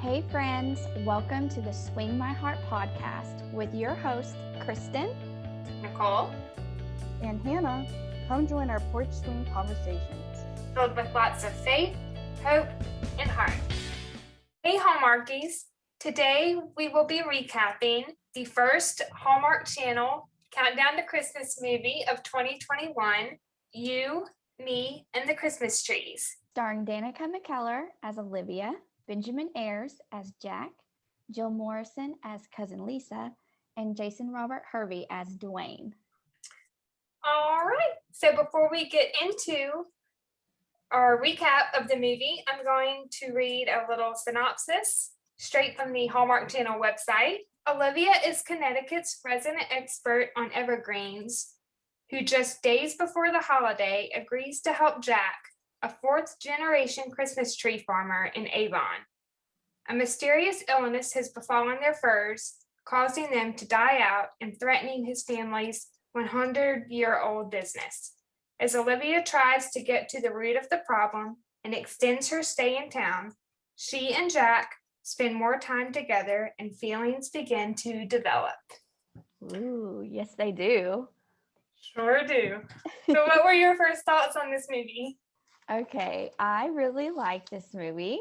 Hey friends, welcome to the Swing My Heart podcast with your host, Kristen, Nicole, and Hannah. Come join our porch swing conversations. filled with lots of faith, hope, and heart. Hey Hallmarkies, today we will be recapping the first Hallmark Channel Countdown to Christmas movie of 2021, You, Me, and the Christmas Trees. Starring Danica McKellar as Olivia, Benjamin Ayers as Jack, Jill Morrison as Cousin Lisa, and Jason Robert Hervey as Dwayne. All right, so before we get into our recap of the movie, I'm going to read a little synopsis straight from the Hallmark Channel website. Olivia is Connecticut's resident expert on evergreens, who just days before the holiday agrees to help Jack, a fourth-generation Christmas tree farmer in Avon. A mysterious illness has befallen their firs, causing them to die out and threatening his family's 100-year-old business. As Olivia tries to get to the root of the problem and extends her stay in town, she and Jack spend more time together and feelings begin to develop. Ooh, yes they do. Sure do. So what were your first thoughts on this movie? Okay, I really liked this movie.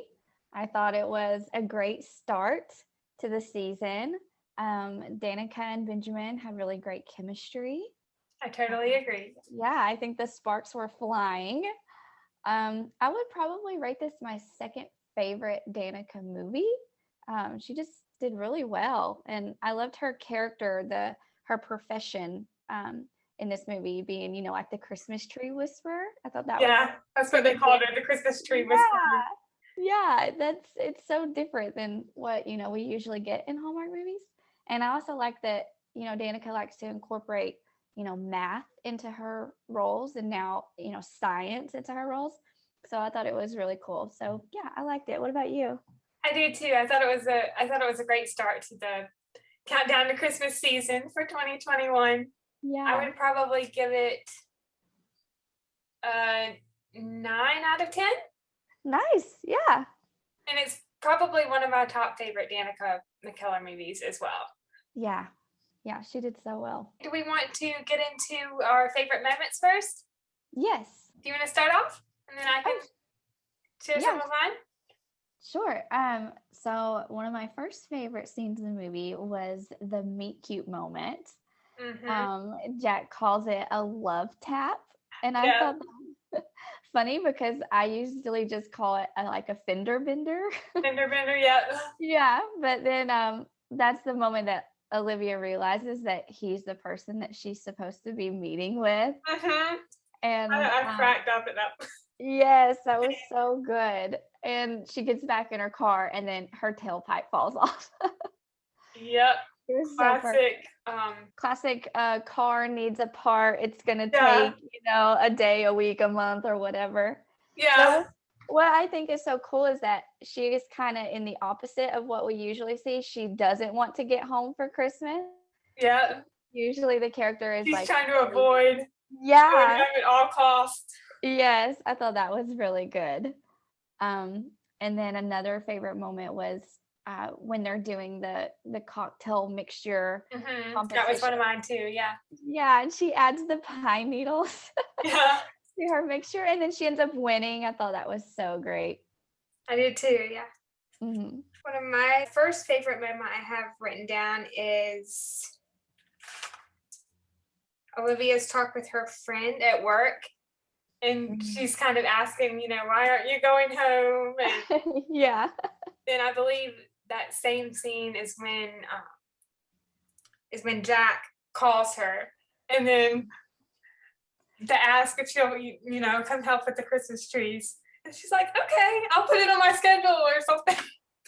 I thought it was a great start to the season. Danica and Benjamin had really great chemistry. I totally agree. Yeah, I think the sparks were flying. I would probably rate this my second favorite Danica movie. She just did really well, and I loved her character, her profession in this movie being, like the Christmas tree whisperer. I thought that was that's what they called her, the Christmas tree whisperer. Yeah, it's so different than what we usually get in Hallmark movies. And I also like that Danica likes to incorporate math into her roles, and now science into her roles. So I thought it was really cool. So yeah, I liked it. What about you? I do too. I thought it was a great start to the countdown to Christmas season for 2021. Yeah, I would probably give it a 9 out of 10. Nice. Yeah. And it's probably one of my top favorite Danica McKellar movies as well. Yeah, she did so well. Do we want to get into our favorite moments first? Yes. Do you want to start off? And then I can share some of mine? Sure. So one of my first favorite scenes in the movie was the meet cute moment. Mm-hmm. Jack calls it a love tap. And I thought that was funny because I usually just call it a fender bender. Fender bender, yeah. Yeah, but then that's the moment that Olivia realizes that he's the person that she's supposed to be meeting with. Mm-hmm. And I cracked up at that. Yes, that was so good. And she gets back in her car and then her tailpipe falls off. Yep. It was classic. Classic car needs a part. It's going to take, a day, a week, a month, or whatever. Yeah. So what I think is so cool is that she is kind of in the opposite of what we usually see. She doesn't want to get home for Christmas. Yeah. Usually the character is She's trying to avoid doing home at all costs. Yes, I thought that was really good. And then another favorite moment was when they're doing the cocktail mixture. Mm-hmm. That was one of mine too. Yeah. Yeah, and she adds the pine needles to her mixture, and then she ends up winning. I thought that was so great. I did too. Yeah. Mm-hmm. One of my first favorite moments I have written down is Olivia's talk with her friend at work. And she's kind of asking, why aren't you going home? And yeah. Then I believe that same scene is when Jack calls her, and then to ask if she'll, come help with the Christmas trees. And she's like, okay, I'll put it on my schedule or something.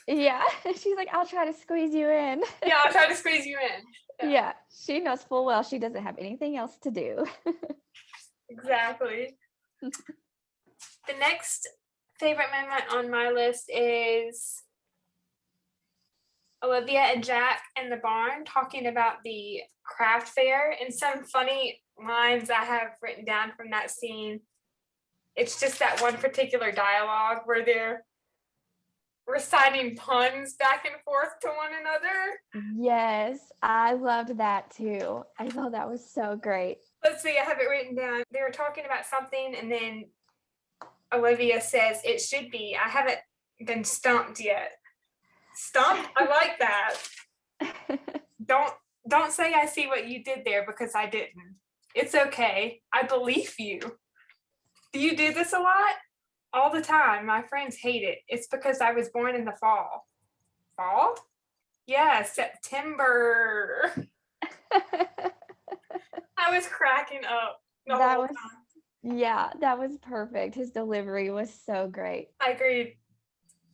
Yeah. She's like, I'll try to squeeze you in. Yeah, I'll try to squeeze you in. Yeah. She knows full well she doesn't have anything else to do. Exactly. The next favorite moment on my list is Olivia and Jack in the barn talking about the craft fair, and some funny lines I have written down from that scene. It's just that one particular dialogue where they're reciting puns back and forth to one another. Yes, I loved that too. I thought that was so great. Let's see, I have it written down. They were talking about something, and then Olivia says, "It should be. I haven't been stumped yet." Stumped? I like that. Don't say I see what you did there, because I didn't. It's okay. I believe you. Do you do this a lot? All the time. My friends hate it. It's because I was born in the fall. Fall? Yeah, September. I was cracking up the That whole was, time. yeah, that was perfect. His delivery was so great. I agree.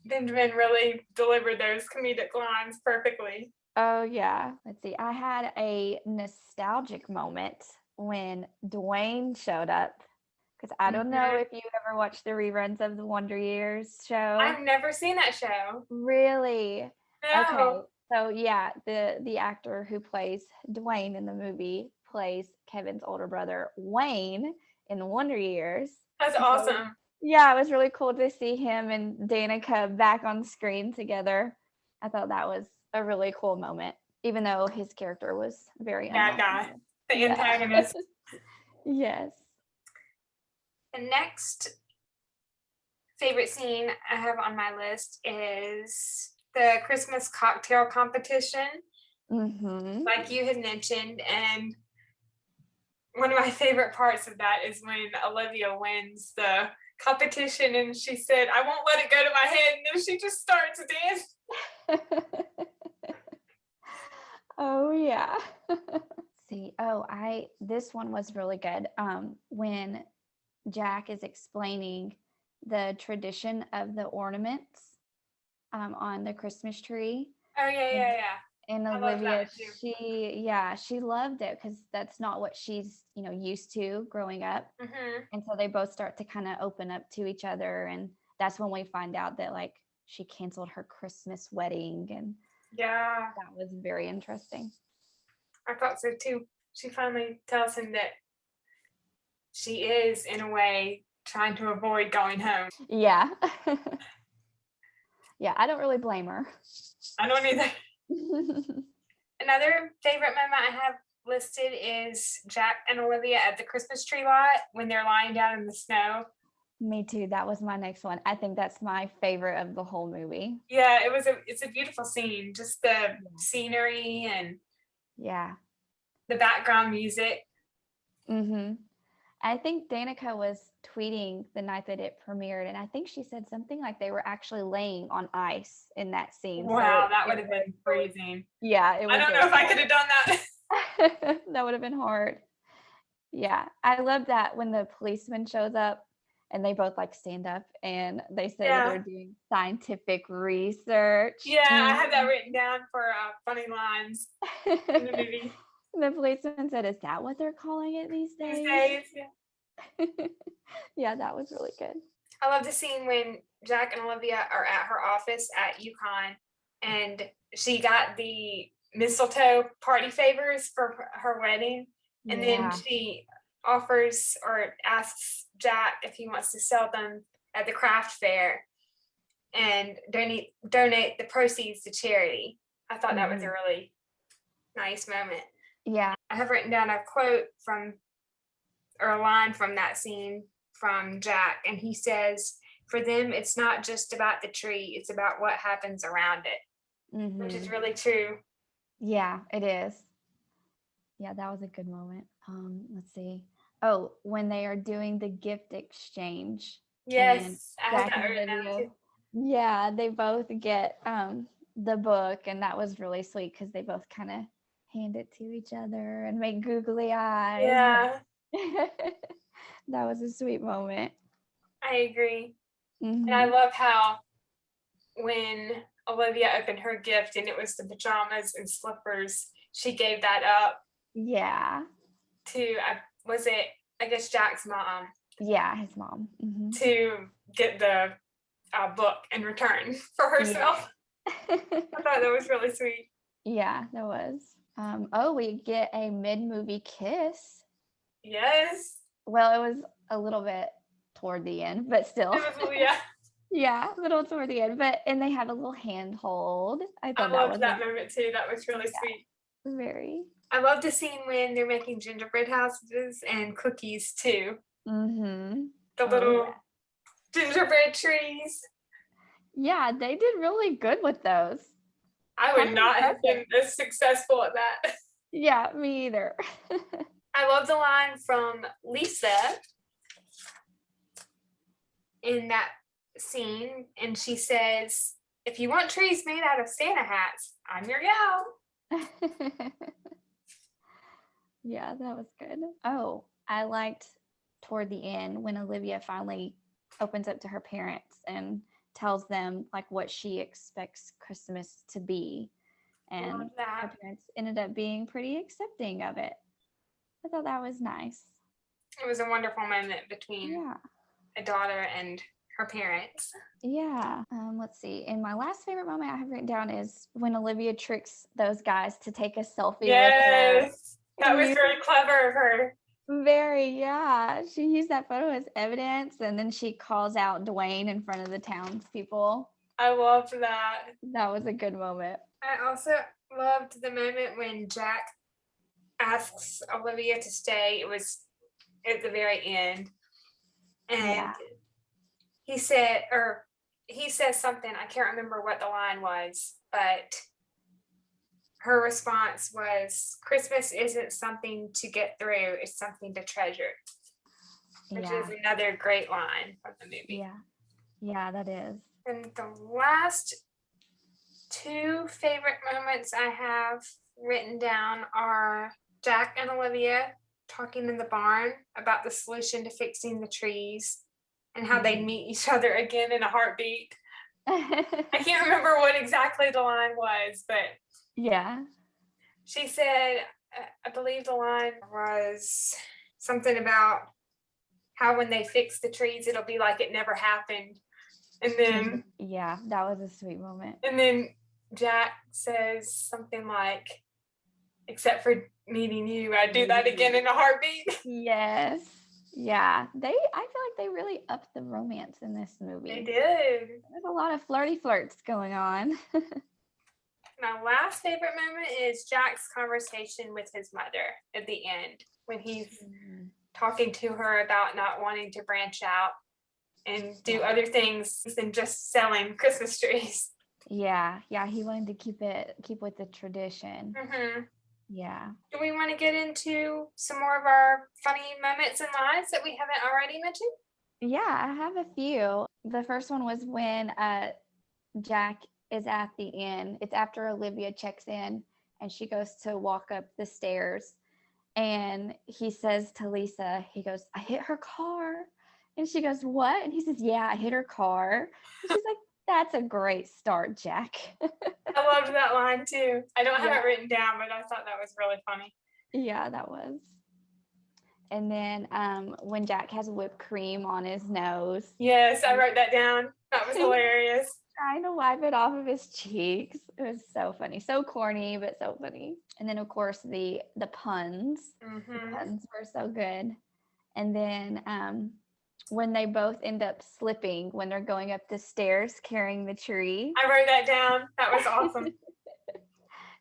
Benjamin really delivered those comedic lines perfectly. Oh, yeah. Let's see. I had a nostalgic moment when Dwayne showed up. Because I don't know if you ever watched the reruns of the Wonder Years show. I've never seen that show. Really? No. Okay. So yeah, the actor who plays Dwayne in the movie plays Kevin's older brother Wayne in the Wonder Years. That's So, awesome. yeah, it was really cool to see him and Danica back on screen together. I thought that was a really cool moment, even though his character was very Bad guy. unlikable. The Yeah. antagonist. Yes. The next favorite scene I have on my list is the Christmas cocktail competition, Mm-hmm. like you had mentioned. And one of my favorite parts of that is when Olivia wins the competition and she said, "I won't let it go to my head." And then she just starts dancing. Oh yeah. See, this one was really good. When Jack is explaining the tradition of the ornaments on the Christmas tree. Oh yeah. And I love Olivia, that too. she loved it because that's not what she's, used to growing up. Mm-hmm. And so they both start to kind of open up to each other. And that's when we find out that like she canceled her Christmas wedding. And Yeah, that was very interesting. I thought so too. She finally tells him that she is, in a way, trying to avoid going home. Yeah. Yeah, I don't really blame her. I don't either. Another favorite moment I have listed is Jack and Olivia at the Christmas tree lot when they're lying down in the snow. Me too. That was my next one. I think that's my favorite of the whole movie. Yeah, it's a beautiful scene. Just the scenery and yeah, the background music. Mm-hmm. I think Danica was tweeting the night that it premiered, and I think she said something like they were actually laying on ice in that scene. Wow, that would have been freezing. Yeah, it was. I don't know if I could have done that. That would have been hard. Yeah, I love that when the policeman shows up and they both like stand up and they say that they're doing scientific research. Yeah, I have that written down for funny lines in the movie. The policeman said, "Is that what they're calling it these days?" These days, yeah. Yeah, that was really good. I love the scene when Jack and Olivia are at her office at UConn, and she got the mistletoe party favors for her wedding, and then she offers or asks Jack if he wants to sell them at the craft fair and donate the proceeds to charity. I thought that was a really nice moment. Yeah. I have written down a quote or a line from that scene from Jack, and he says, "For them, it's not just about the tree, it's about what happens around it," which is really true. Yeah, it is. Yeah, that was a good moment. Let's see. Oh, when they are doing the gift exchange. Yes, I have that written down too. Yeah, they both get the book, and that was really sweet because they both kind of hand it to each other and make googly eyes. Yeah. That was a sweet moment. I agree. And I love how when Olivia opened her gift and it was the pajamas and slippers, she gave that up. Yeah. To, I guess Jack's mom. Yeah, his mom. To get the book in return for herself. Yeah. I thought that was really sweet. Yeah, that was. We get a mid-movie kiss. Yes. Well, it was a little bit toward the end, but still. Yeah. Yeah, little toward the end, and they have a little handhold. I I thought that loved was that moment too. That was really yeah, sweet. very. I love the scene when they're making gingerbread houses and cookies too. Mm-hmm. The Oh yeah. little gingerbread trees. Yeah, they did really good with those. I Kind would of not have impressive. been as successful at that. Yeah, me either. I love the line from Lisa in that scene, and she says, "If you want trees made out of Santa hats, I'm your gal." Yeah, that was good. Oh, I liked toward the end when Olivia finally opens up to her parents and tells them like what she expects Christmas to be. I love And her that. parents ended up being pretty accepting of it. I thought that was nice. It was a wonderful moment between Yeah. a daughter and her parents. Yeah. Let's see. And my last favorite moment I have written down is when Olivia tricks those guys to take a selfie with her. Yes, that was very clever of her. Yeah. She used that photo as evidence and then she calls out Dwayne in front of the townspeople. I loved that. That was a good moment. I also loved the moment when Jack asks Olivia to stay. It was at the very end. And Yeah. he says something, I can't remember what the line was, but her response was, "Christmas isn't something to get through, it's something to treasure," which Yeah. is another great line from the movie. Yeah. Yeah, that is. And the last two favorite moments I have written down are Jack and Olivia talking in the barn about the solution to fixing the trees and how they meet each other again in a heartbeat. I can't remember what exactly the line was, but yeah. she said, I believe the line was something about how when they fix the trees, it'll be like it never happened. And then, yeah, that was a sweet moment. And then Jack says something like, "Except for meeting you, I'd do that again in a heartbeat." Yes. Yeah. I feel like they really upped the romance in this movie. They did. There's a lot of flirts going on. My last favorite moment is Jack's conversation with his mother at the end when he's talking to her about not wanting to branch out and do other things than just selling Christmas trees. Yeah, he wanted to keep with the tradition. Mm-hmm. Yeah. Do we want to get into some more of our funny moments and lines that we haven't already mentioned? Yeah, I have a few. The first one was when Jack is at the inn. It's after Olivia checks in and she goes to walk up the stairs. And he says to Lisa, he goes, "I hit her car." And she goes, "What?" And he says, "Yeah, I hit her car." And she's like, "That's a great start, Jack." I loved that line too. I don't have Yeah. it written down, but I thought that was really funny. Yeah, that was. And then when Jack has whipped cream on his nose. Yes, I wrote that down. That was hilarious. Trying to wipe it off of his cheeks. It was so funny. So corny, but so funny. And then of course the puns. Mm-hmm. The puns were so good. And then when they both end up slipping when they're going up the stairs carrying the tree. I wrote that down. That was awesome.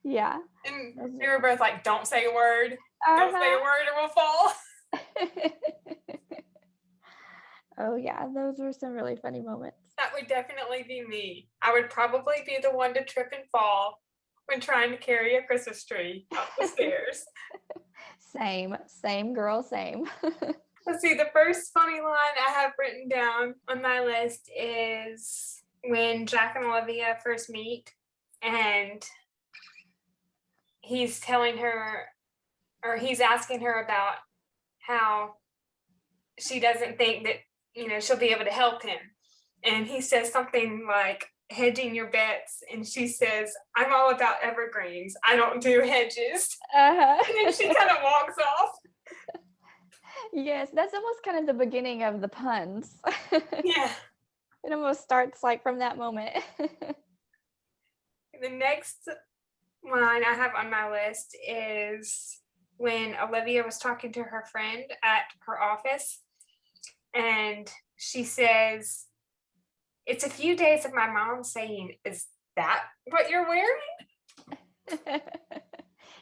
Yeah. And we were both like, "Don't say a word. Don't say a word or we'll fall." Oh yeah, those were some really funny moments. That would definitely be me. I would probably be the one to trip and fall when trying to carry a Christmas tree up the stairs. Same girl, same. Let's see, the first funny line I have written down on my list is when Jack and Olivia first meet and he's telling her, or he's asking her about how she doesn't think that, she'll be able to help him. And he says something like, "Hedging your bets." And she says, "I'm all about evergreens. I don't do hedges." And then she kind of walks off. Yes, that's almost kind of the beginning of the puns. Yeah. It almost starts like from that moment. The next line I have on my list is when Olivia was talking to her friend at her office, and she says, it's a few days of my mom saying, "Is that what you're wearing?"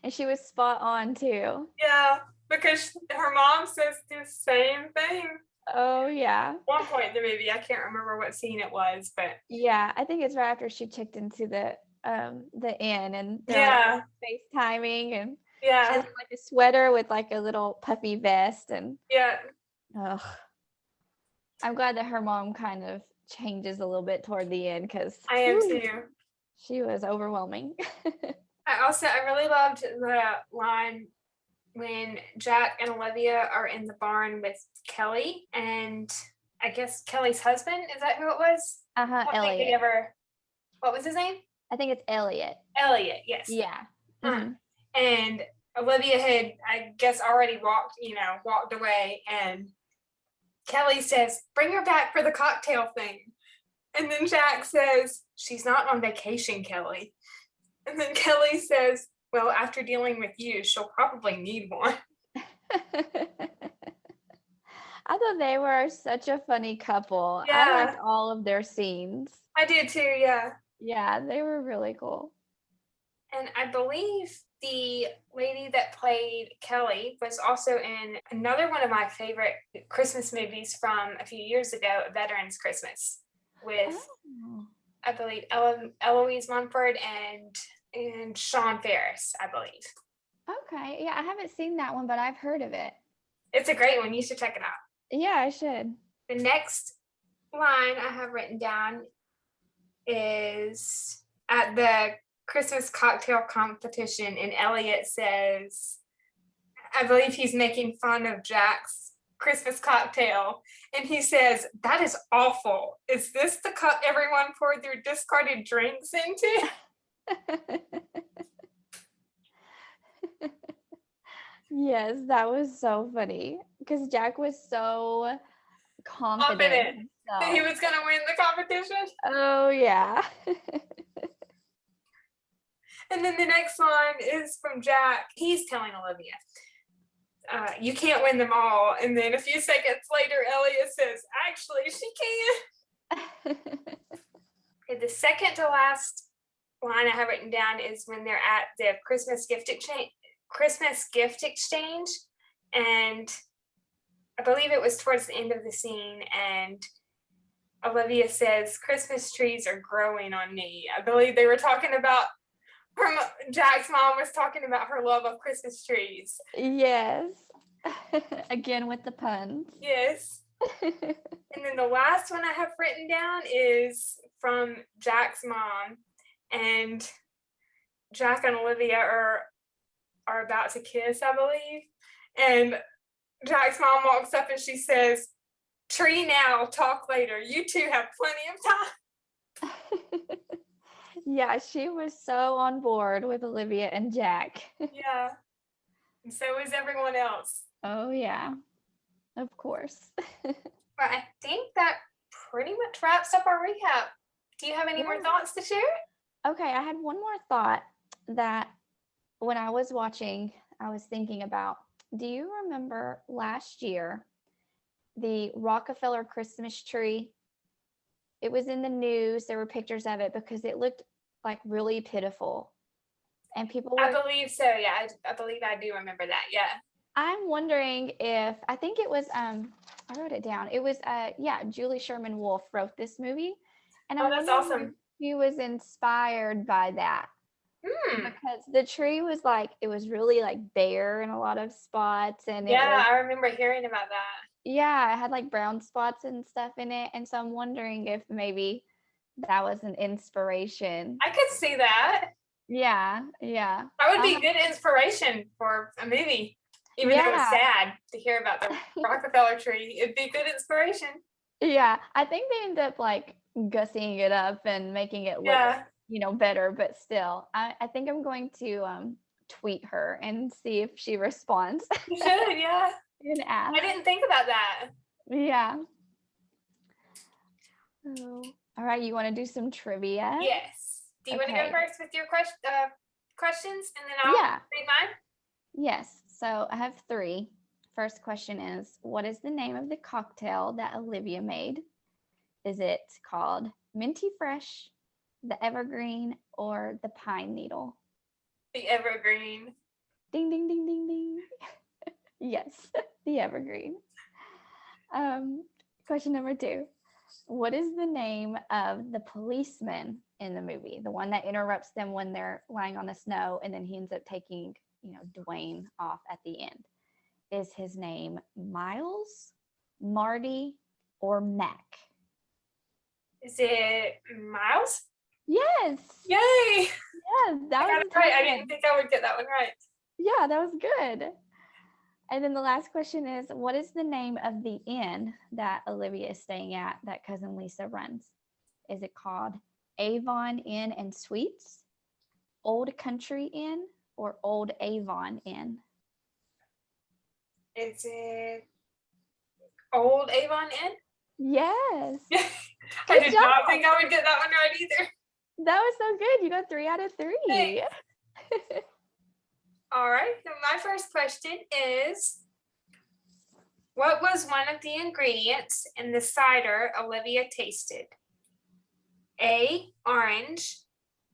And she was spot on too. Yeah, because her mom says the same thing. Oh yeah. One point in the movie, I can't remember what scene it was, but Yeah, I think it's right after she checked into the inn and they're yeah, FaceTiming and she yeah, has like a sweater with like a little puffy vest and yeah. ugh. I'm glad that her mom kind of changes a little bit toward the end because I am too. she was overwhelming. I really loved the line when Jack and Olivia are in the barn with Kelly and I guess Kelly's husband. Is that who it was? I don't think they Elliot. what was his name? I think it's Elliot. Elliot, yes. Yeah. And Olivia had, I guess, already walked away. And Kelly says, "Bring her back for the cocktail thing." And then Jack says, "She's not on vacation, Kelly." And then Kelly says, "Well, after dealing with you, she'll probably need one." I thought they were such a funny couple. Yeah. I liked all of their scenes. I did too, yeah. Yeah, they were really cool. And I believe the lady that played Kelly was also in another one of my favorite Christmas movies from a few years ago, Veterans Christmas, with I believe Eloise Munford and Sean Ferris, I believe. Okay, yeah, I haven't seen that one, but I've heard of it. It's a great one. You should check it out. Yeah, I should. The next line I have written down is at the Christmas cocktail competition, and Elliot says, I believe he's making fun of Jack's Christmas cocktail, and he says, "That is awful. Is this the cup everyone poured their discarded drinks into?" Yes, that was so funny because Jack was so confident that he was going to win the competition. Oh, yeah. And then the next line is from Jack. He's telling Olivia, "You can't win them all." And then a few seconds later, Elliot says, "Actually, she can." Okay, the second to last line I have written down is when they're at the Christmas gift exchange, and I believe it was towards the end of the scene, and Olivia says, "Christmas trees are growing on me." I believe they were talking about Jack's mom was talking about her love of Christmas trees. Yes. Again with the puns. Yes. And then the last one I have written down is from Jack's mom, and Jack and Olivia are about to kiss, I believe. And Jack's mom walks up and she says, "Tree now, talk later. You two have plenty of time." Yeah, she was so on board with Olivia and Jack. Yeah. And so is everyone else. Oh, yeah. Of course. But I think that pretty much wraps up our recap. Do you have any more thoughts to share? Okay, I had one more thought that when I was watching, I was thinking about. Do you remember last year, the Rockefeller Christmas tree? It was in the news. There were pictures of it because it looked like really pitiful. And people were, I believe so, yeah. I believe I do remember that, yeah. I'm wondering if, I think it was, I wrote it down. It was, Julie Sherman Wolfe wrote this movie. And I'm that's wondering awesome. if he was inspired by that. Because the tree was like, it was really like bare in a lot of spots. And I remember hearing about that. Yeah, it had like brown spots and stuff in it. And so I'm wondering if maybe that was an inspiration. I could see that. Yeah. That would be good inspiration for a movie. Even though it's sad to hear about the Rockefeller tree, it'd be good inspiration. Yeah, I think they end up like gussying it up and making it look, better. But still, I think I'm going to tweet her and see if she responds. You should, yeah. And ask. I didn't think about that. Yeah. All right, you want to do some trivia? Yes. Do you want to go first with your questions, and then I'll say mine? Yes. So I have 3. First question is, what is the name of the cocktail that Olivia made? Is it called Minty Fresh, the Evergreen, or the Pine Needle? The Evergreen. Ding, ding, ding, ding, ding. Yes, the Evergreen. Question number 2. What is the name of the policeman in the movie? The one that interrupts them when they're lying on the snow, and then he ends up taking, Dwayne off at the end. Is his name Miles, Marty, or Mac? Is it Miles? Yes. Yay! Yes, that I got was it right. I good. didn't think I would get that one right. Yeah, that was good. And then the last question is, what is the name of the inn that Olivia is staying at that cousin Lisa runs? Is it called Avon Inn and Suites, Old Country Inn, or Old Avon Inn? Is it Old Avon Inn? Yes. I did not think I would get that one right either. That was so good. You got 3 out of 3. Thanks. All right. So my first question is, what was one of the ingredients in the cider Olivia tasted? A, orange,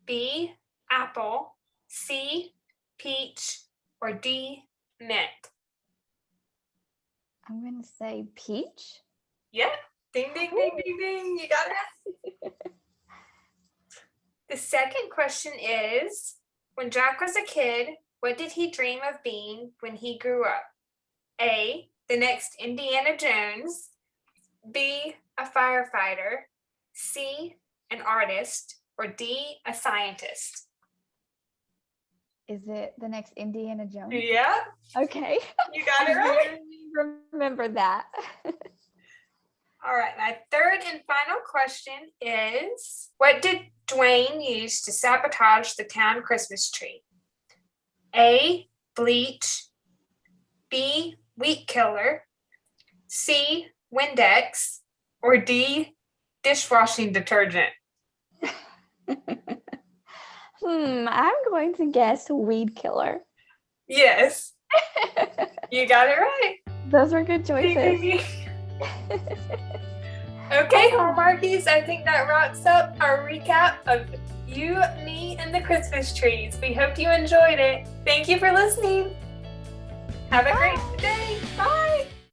B, apple, C, peach, or D, mint? I'm going to say peach. Yeah. Ding, ding, ding, ding, ding. You got it. The second question is, when Jack was a kid, what did he dream of being when he grew up? A, the next Indiana Jones, B, a firefighter, C, an artist, or D, a scientist? Is it the next Indiana Jones? Yeah, Okay. you got it right. Remember that. All right, my third and final question is, what did Dwayne use to sabotage the town Christmas tree? A, bleach, B, weed killer, C, Windex, or D, dishwashing detergent? I'm going to guess weed killer. Yes, you got it right. Those were good choices. Okay, Hallmarkies, I think that wraps up our recap of You, Me, and the Christmas Trees. We hope you enjoyed it. Thank you for listening. Have a great day. Bye.